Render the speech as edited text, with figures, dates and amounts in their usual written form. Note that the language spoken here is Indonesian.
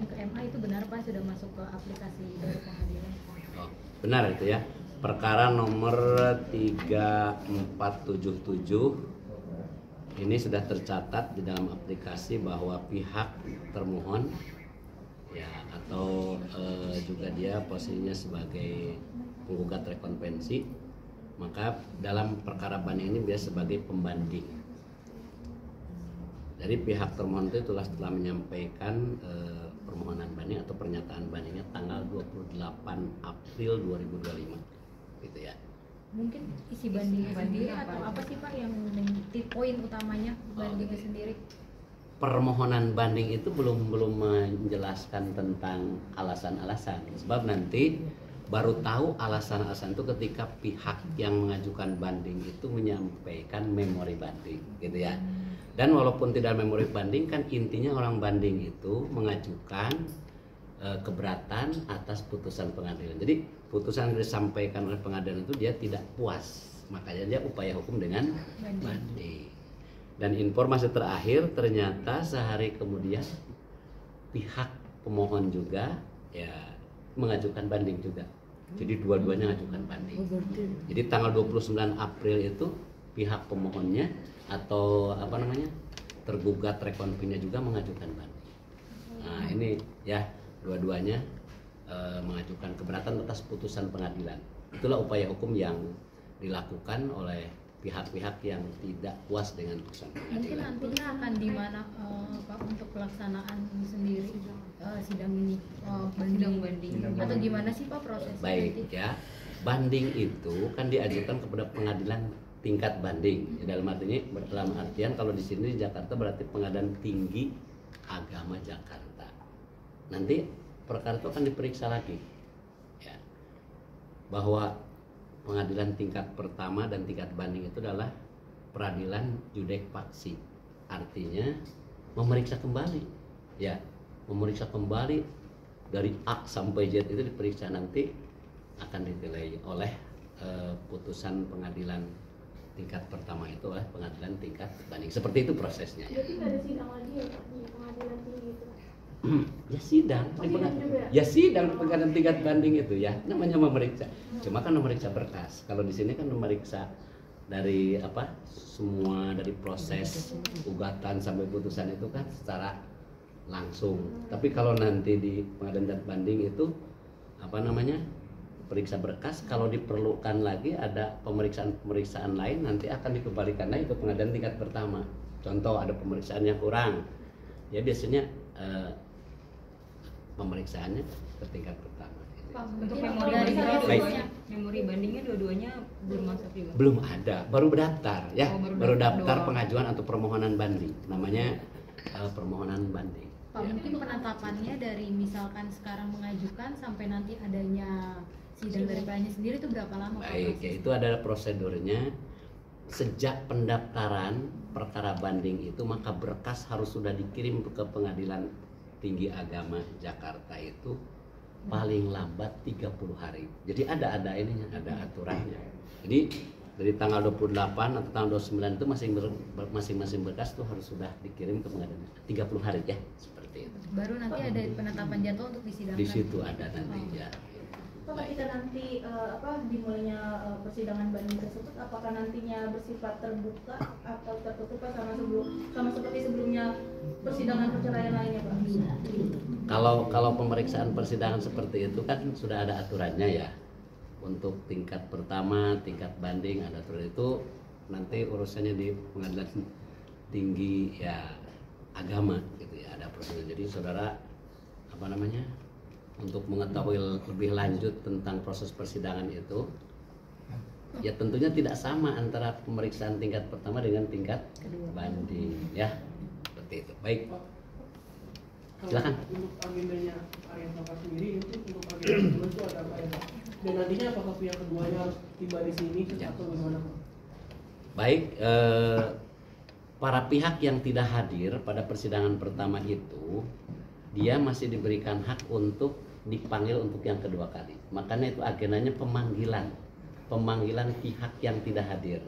ke MA itu benar Pak sudah masuk ke aplikasi dari pengadilan? Oh, benar itu ya. Perkara nomor 3477 ini sudah tercatat di dalam aplikasi bahwa pihak termohon ya atau juga dia posisinya sebagai penggugat rekonvensi, maka dalam perkara banding ini dia sebagai pembanding. Jadi pihak termohon itu telah menyampaikan permohonan banding atau pernyataan bandingnya tanggal 28 April 2025 gitu ya. Mungkin isi bandingnya sendiri atau apa sih Pak yang poin utamanya bandingnya sendiri? Permohonan banding itu belum menjelaskan tentang alasan-alasan, sebab nanti baru tahu alasan-alasan itu ketika pihak yang mengajukan banding itu menyampaikan memori banding gitu ya. Dan walaupun tidak memori banding, kan intinya orang banding itu mengajukan keberatan atas putusan pengadilan. Jadi putusan yang disampaikan oleh pengadilan itu dia tidak puas, makanya dia upaya hukum dengan banding. Dan informasi terakhir ternyata sehari kemudian pihak pemohon juga ya mengajukan banding juga. Jadi dua-duanya mengajukan banding. Jadi tanggal 29 April itu pihak pemohonnya atau tergugat rekonvensinya juga mengajukan banding. Nah ini ya dua-duanya mengajukan keberatan atas putusan pengadilan. Itulah upaya hukum yang dilakukan oleh pihak-pihak yang tidak puas dengan putusan pengadilan. Mungkin nantinya akan di mana Pak untuk pelaksanaan sendiri sidang ini banding atau gimana sih Pak prosesnya? Baik nanti? Ya, banding itu kan diajukan kepada pengadilan tingkat banding. Dalam artian kalau di sini di Jakarta berarti Pengadilan Tinggi Agama Jakarta. Nanti perkara itu akan diperiksa lagi ya, bahwa pengadilan tingkat pertama dan tingkat banding itu adalah peradilan judek faksi, artinya memeriksa kembali ya, memeriksa kembali dari A sampai Z itu diperiksa, nanti akan dinilai oleh putusan pengadilan tingkat pertama itu oleh pengadilan tingkat banding. Seperti itu prosesnya ya. Jadi nggak ada sidang lagi ya Pak di pengadilan tinggi itu? Ya sidang, ya sidang pengadilan tingkat banding itu ya namanya memeriksa. Cuma kan memeriksa berkas. Kalau di sini kan memeriksa dari semua dari proses gugatan sampai putusan itu kan secara langsung. Tapi kalau nanti di pengadilan tingkat banding itu periksa berkas, kalau diperlukan lagi ada pemeriksaan lain nanti akan dikembalikan lagi ke pengadilan tingkat pertama. Contoh ada pemeriksaan yang kurang, ya biasanya pemeriksaannya ke tingkat pertama. Untuk memori bandingnya dua-duanya belum masuk juga? Belum ada, baru berdaftar ya, baru daftar doang. pengajuan atau permohonan banding, namanya permohonan banding. Pak, mungkin penetapannya dari misalkan sekarang mengajukan sampai nanti adanya sidang dari PN sendiri itu berapa lama Pak? Baik, ya itu adalah prosedurnya. Sejak pendaftaran perkara banding itu maka berkas harus sudah dikirim ke Pengadilan Tinggi Agama Jakarta itu paling lambat 30 hari. Jadi ada ininya, ada aturannya. Jadi dari tanggal 28 atau tanggal 29 itu masing-masing berkas itu harus sudah dikirim ke pengadilan 30 hari ya, seperti itu. Baru nanti ada penetapan jadwal untuk disidangkan. Di situ ada nanti ya. Pak, ketika nanti dimulainya persidangan banding tersebut, apakah nantinya bersifat terbuka atau tertutup Pak, sama seperti sebelumnya persidangan perceraian lainnya Pak? Kalau pemeriksaan persidangan seperti itu kan sudah ada aturannya ya. Untuk tingkat pertama, tingkat banding ada aturan itu, nanti urusannya di Pengadilan Tinggi ya Agama gitu ya, ada prosedur. Jadi saudara untuk mengetahui lebih lanjut tentang proses persidangan itu ya tentunya tidak sama antara pemeriksaan tingkat pertama dengan tingkat banding ya, seperti itu. Baik, silakan. Untuk agendanya Aryan Saka sendiri itu untuk agenda kedua itu ada apa ya Pak? Dan nantinya apakah pihak keduanya harus tiba di sini atau bagaimana Pak? Baik, para pihak yang tidak hadir pada persidangan pertama itu dia masih diberikan hak untuk dipanggil untuk yang kedua kali. Makanya itu agendanya pemanggilan pihak yang tidak hadir.